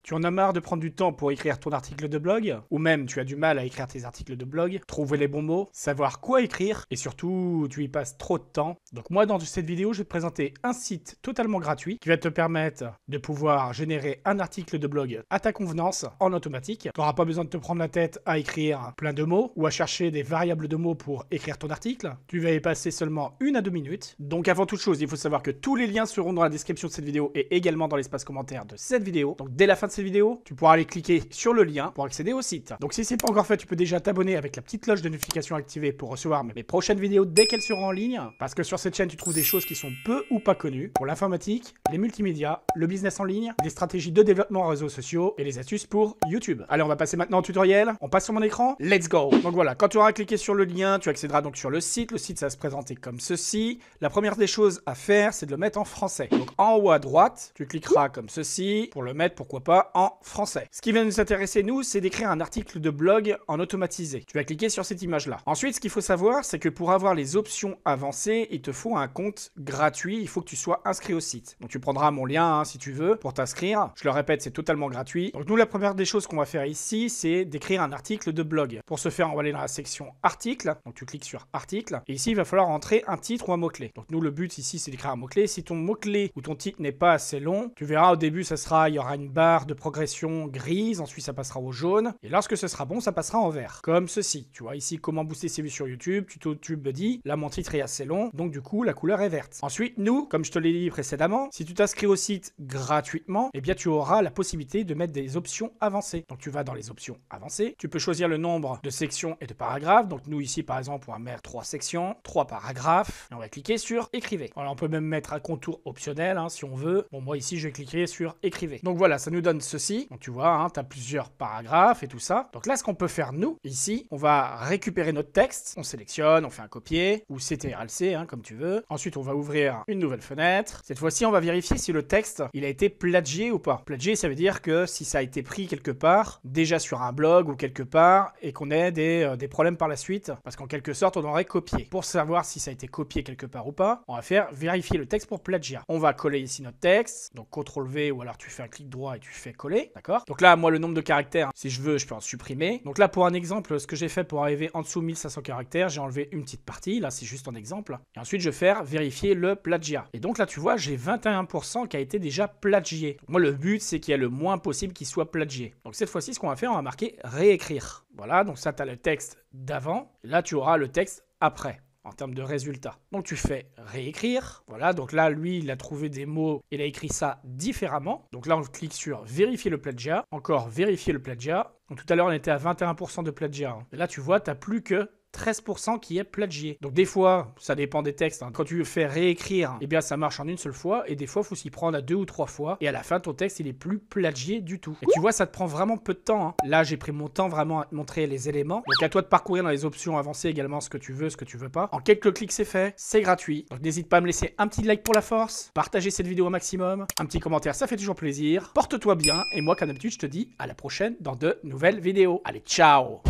Tu en as marre de prendre du temps pour écrire ton article de blog? Ou même tu as du mal à écrire tes articles de blog, trouver les bons mots, savoir quoi écrire, et surtout tu y passes trop de temps. Donc moi dans cette vidéo je vais te présenter un site totalement gratuit qui va te permettre de pouvoir générer un article de blog à ta convenance en automatique. Tu n'auras pas besoin de te prendre la tête à écrire plein de mots ou à chercher des variables de mots pour écrire ton article. Tu vas y passer seulement 1 à 2 minutes. Donc avant toute chose, il faut savoir que tous les liens seront dans la description de cette vidéo et également dans l'espace commentaire de cette vidéo. Donc dès la fin de cette vidéo, tu pourras aller cliquer sur le lien pour accéder au site. Donc si c'est pas encore fait, tu peux déjà t'abonner avec la petite cloche de notification activée pour recevoir mes prochaines vidéos dès qu'elles seront en ligne. Parce que sur cette chaîne, tu trouves des choses qui sont peu ou pas connues pour l'informatique, les multimédias, le business en ligne, des stratégies de développement en réseaux sociaux et les astuces pour YouTube. Allez, on va passer maintenant au tutoriel. On passe sur mon écran. Let's go! Donc voilà, quand tu auras cliqué sur le lien, tu accéderas donc sur le site. Le site, ça va se présenter comme ceci. La première des choses à faire, c'est de le mettre en français. Donc en haut à droite, tu cliqueras comme ceci pour le mettre, pourquoi pas, en français. Ce qui vient nous intéresser, nous, c'est d'écrire un article de blog en automatisé. Tu vas cliquer sur cette image-là. Ensuite, ce qu'il faut savoir, c'est que pour avoir les options avancées, il te faut un compte gratuit. Il faut que tu sois inscrit au site. Donc tu prendras mon lien si tu veux pour t'inscrire. Je le répète, c'est totalement gratuit. Donc nous, la première des choses qu'on va faire ici, c'est d'écrire un article de blog. Pour ce faire, on va aller dans la section article. Donc tu cliques sur article. Et ici, il va falloir entrer un titre ou un mot-clé. Donc nous, le but ici, c'est d'écrire un mot-clé. Si ton mot-clé ou ton titre n'est pas assez long, tu verras au début, il y aura une barre de progression grise. Ensuite, ça passera au jaune. Et lorsque ce sera bon, ça passera en vert. Comme ceci. Tu vois ici, comment booster ses vues sur YouTube. Tuto YouTube dit, là, mon titre est assez long. Donc du coup, la couleur est verte. Ensuite, nous, comme je te l'ai dit précédemment, si tu t'inscris au site gratuitement, eh bien, tu auras la possibilité de mettre des options avancées. Donc tu vas dans les options avancées. Tu peux choisir le nombre de sections et de paragraphes. Donc nous, ici, par exemple, on va mettre 3 sections, 3 paragraphes. Et on va cliquer sur écrivez. Alors, on peut même mettre un contour optionnel si on veut. Bon, moi, ici, je vais cliquer sur écrivez. Donc voilà, ça nous donne ceci. Donc tu vois, tu as plusieurs paragraphes et tout ça. Donc là, ce qu'on peut faire, nous, ici, on va récupérer notre texte. On sélectionne, on fait un copier ou CTRL-C, comme tu veux. Ensuite, on va ouvrir une nouvelle fenêtre. Cette fois-ci, on va vérifier si le texte, il a été plagié ou pas. Plagié, ça veut dire que si ça a été pris quelque part, déjà sur un blog ou quelque part, et qu'on ait des problèmes par la suite, parce qu'en quelque sorte, on aurait copié. Pour savoir si ça a été copié quelque part ou pas, on va faire vérifier le texte pour plagiat. On va coller ici notre texte, donc CTRL-V ou alors tu fais un clic droit et tu fais coller, d'accord? Donc là, moi, le nombre de caractères, si je veux, je peux en supprimer. Donc là, pour un exemple, ce que j'ai fait pour arriver en dessous 1500 caractères, j'ai enlevé une petite partie, là, c'est juste un exemple. Et ensuite, je vais faire vérifier le plagiat. Et donc là, tu vois, j'ai 21% qui a été déjà plagié. Donc moi, le but, c'est qu'il y ait le moins possible qu'il soit plagié. Donc cette fois-ci, ce qu'on va faire, on va marquer réécrire. Voilà, donc ça, tu as le texte d'avant. Là, tu auras le texte après, en termes de résultats. Donc tu fais réécrire. Voilà, donc là, lui, il a trouvé des mots, il a écrit ça différemment. Donc là, on clique sur vérifier le plagiat. Encore vérifier le plagiat. Donc tout à l'heure, on était à 21% de plagiat. Et là, tu vois, tu n'as plus que 13% qui est plagié. Donc des fois, ça dépend des textes. Quand tu fais réécrire, eh bien ça marche en une seule fois. Et des fois, il faut s'y prendre à 2 ou 3 fois. Et à la fin, ton texte, il est plus plagié du tout. Et tu vois, ça te prend vraiment peu de temps. Là, j'ai pris mon temps vraiment à te montrer les éléments. Donc à toi de parcourir dans les options avancées également ce que tu veux, ce que tu veux pas. En quelques clics, c'est fait. C'est gratuit. Donc n'hésite pas à me laisser un petit like pour la force. Partager cette vidéo au maximum. Un petit commentaire, ça fait toujours plaisir. Porte-toi bien. Et moi, comme d'habitude, je te dis à la prochaine dans de nouvelles vidéos. Allez, ciao!